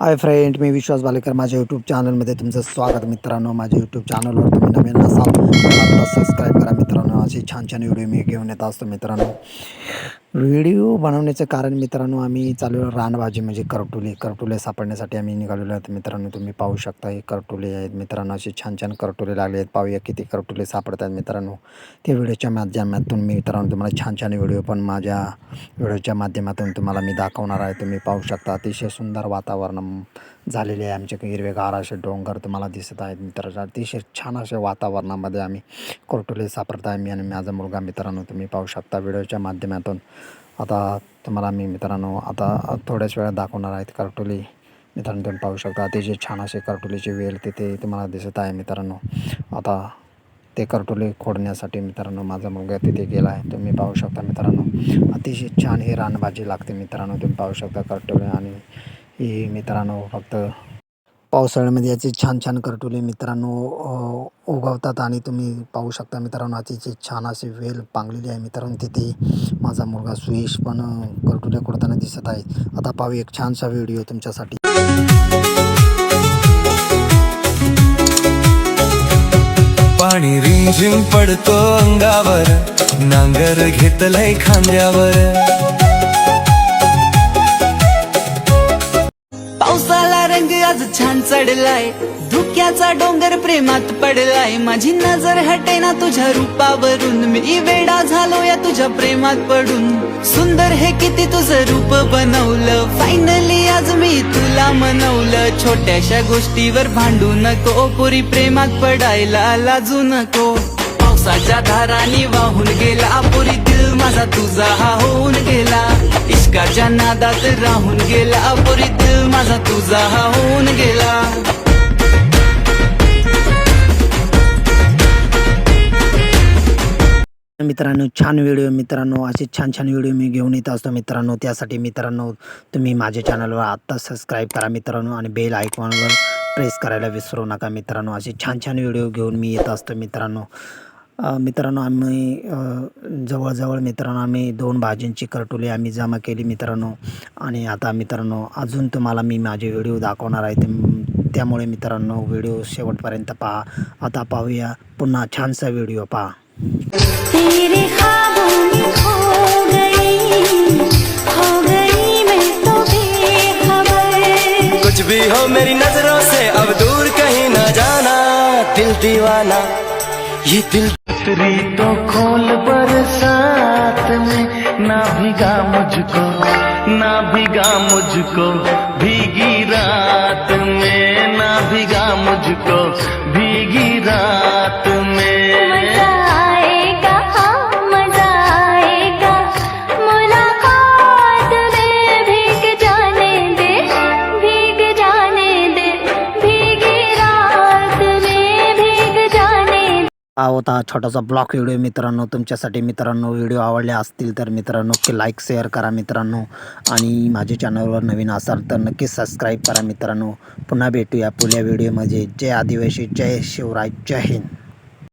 Hi friend, मी विश्वास बालेकर. माझ्या YouTube चॅनलमध्ये तुमचं स्वागत मित्रांनो. माझ्या यूट्यूब चॅनलवर तुम्ही नवीन असाल तर आता सबस्क्राईब करा मित्रांनो. अशी छान छान व्हिडिओ मी घेऊन येत असतो मित्रांनो. व्हिडिओ बनवण्याचं कारण मित्रांनो, आम्ही चालू रानभाजी म्हणजे करटुले सापडण्यासाठी आम्ही निघालेलो आहेत मित्रांनो. तुम्ही पाहू शकता हे करटुले आहेत मित्रांनो. असे छान छान करटुले लागले आहेत. पाहूया किती करटुले सापडत आहेत मित्रांनो. ते व्हिडिओच्या माध्यमातून मी मित्रांनो तुम्हाला छान छान व्हिडिओ पण माझ्या व्हिडिओच्या माध्यमातून तुम्हाला मी दाखवणार आहे. तुम्ही पाहू शकता अतिशय सुंदर वातावरण झालेले आहे. आमचे हिरवेगार असे डोंगर तुम्हाला दिसत आहेत मित्रांनो. अतिशय छान अशा वातावरणामध्ये आम्ही करटुले सापडत आहे. मी आणि माझा मुलगा मित्रांनो. तुम्ही पाहू शकता व्हिडिओच्या माध्यमातून. आता तुम्हाला मी मित्रांनो आता थोड्याच वेळात दाखवणार आहेत करटुले मित्रांनो. तुम्ही पाहू शकता अतिशय छान असे करटुलीचे वेल तिथे तुम्हाला दिसत आहे मित्रांनो. आता ते करटुले खोडण्यासाठी मित्रांनो माझा मुलगा तिथे गेला आहे. तुम्ही पाहू शकता मित्रांनो. अतिशय छान ही रानभाजी लागते मित्रांनो. तुम्ही पाहू शकता करटुले आणि ही मित्रांनो फक्त पावसाळ्यामध्ये याचे छान छान करटुले मित्रांनो उगवतात आणि तुम्ही पाहू शकता मित्रांनो अतिशय छान असे वेल पांगलेले आहे मित्रांनो. तिथे माझा मुलगा सुयश पण करटुले खोडताना दिसत आहे. आता पाहू एक छानसा व्हिडिओ तुमच्यासाठी. पाणी रिमझिम पडतो अंगावर, नांगर घेतलंय खांद्यावर. पावसाला रंग आज छान चढलाय, धुक्याचा डोंगर प्रेमात पडलाय. माझी नजर हटेना तुझ्या रूपावरून, मी वेडा झालो या तुझ्या प्रेमात पडून. सुंदर हे किती तुझं रूप बनवलं, फायनली आज मी तुला मनवलं. छोट्याशा गोष्टीवर भांडू नको, पुरी प्रेमात पडायला लाजू नको. पावसाच्या धारांनी वाहून गेला पुरी दिल माझा तुझा हा होऊन गेला. इश्काच्या नादात राहून गेला पुरी दिल माझा तुझा हा होऊन गेला. मित्रांनो छान व्हिडिओ मित्रांनो, असे छान छान व्हिडिओ मी घेऊन येत असतो मित्रांनो. त्यासाठी मित्रांनो तुम्ही माझ्या चॅनलवर आत्ता सबस्क्राईब करा मित्रांनो आणि बेल आयकॉनवर प्रेस करायला विसरू नका मित्रांनो. असे छान छान व्हिडिओ घेऊन मी येत असतो मित्रांनो. मित्रांनो आम्ही जवळजवळ मित्रांनो आम्ही 2 भाजींची करटुले आम्ही जमा केली मित्रांनो. आणि आता मित्रांनो अजून तुम्हाला मी माझे व्हिडिओ दाखवणार आहे. त्यामुळे मित्रांनो व्हिडिओ शेवटपर्यंत पहा. आता पाहूया पुन्हा छानसा व्हिडिओ पहा. तेरे ख्वाबों में खो गई मैं तो बेखबर. कुछ भी हो मेरी नजरों से अब दूर कहीं ना जाना. दिल दीवाना ये दिल तो खोल बरसात में, ना भिगा मुझको भीगी रात में, ना भिगा मुझको भीगी रात में. मजा आएगा मजा आएगा, मुलाकात में भीग जाने दे भीगी रात में भीग जाने दे. हा होता छोटासा ब्लॉग व्हिडिओ मित्रांनो तुमच्यासाठी. मित्रांनो व्हिडिओ आवडले असतील तर मित्रांनो नक्की लाईक शेअर करा मित्रांनो. आणि माझ्या चॅनलवर नवीन असाल तर नक्की सबस्क्राईब करा मित्रांनो. पुन्हा भेटूया पुढल्या व्हिडिओमध्ये. जय आदिवासी, जय शिवराय, जय हिंद.